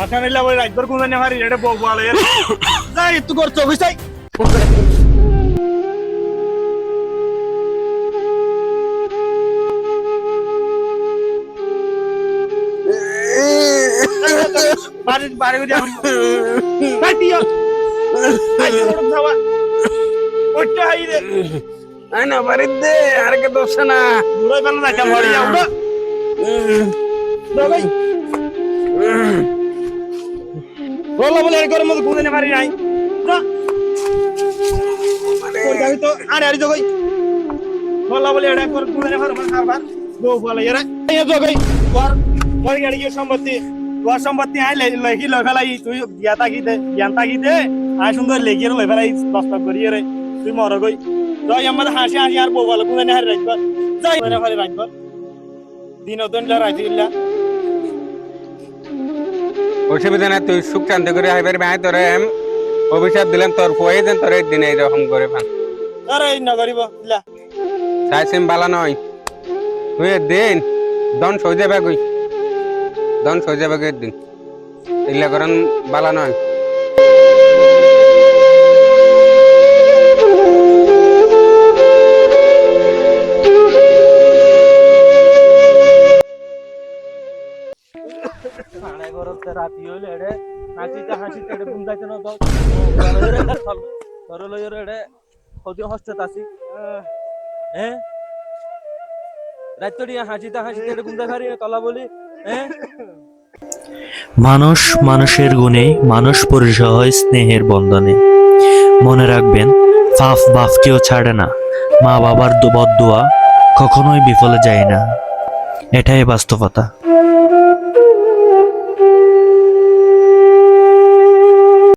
আসান এলা বই রাইতর কোন জানি মারি এটা বউ বলে যাই একটু করছ অফিস যাই বাড়ি বাড়ি করে যাবি ভাই দিও আই তোর খাওয়া ওটা হাই রে আয়না বাড়িতে দে আর কে দোষ না বুড়াই বানা না কেমন যাও না ভাই বলা বলে এর মধ্যে কোন জানি মারি নাই না ওই যাবি তো আরে আরে জগই বলা বলে এটা কর কোন জানি মার খাবার বউ বলে এরা এই জগই ওর গাড়ি সম্পত্তি তোর সম্পত্তি আই লেখি লগালাই তুই জ্ঞানতা কি দে আই সুন্দর লেখি লই ফেলাই দস্তক করি রে তুই মর গই যাই আমাদের হাসি হাসি আর বউ বলে কোন জানি হারি রাখবা যাই না ফারি রাখবা দিন ওদন রাইতে ইল্লা অসুবিধা না তুই সুখ শান্তি করে আইবার ভাই তোরে অভিশাপ দিলাম তোর প্রয়োজন তোর দিন এইরকম করে ভান আরে না করিব ইল্লা সাইসিম বালা নয় তুই দিন দন সইজে বাগুই দন সইজে বাগুই দিন ইল্লা করন বালা নয় রাতি হইলে এড়ে হাসিতে হাসিতে এড়ে বুঝাইতে না তো তোর লইরে এড়ে হদি হস্তে তাসি হ্যাঁ রাতড়ি হাসিতে হাসিতে এড়ে বুঝাই পারি তলা বলি হ্যাঁ মানুষ মানুষের গুণে মানুষ পরিচয় হয় স্নেহের বন্ধনে। মনে রাখবেন, ফাফ বাফকেও ছাড়ে না, মা বাবার বদদুয়া কখনোই বিফলে যায় না। এটাই বাস্তবতা।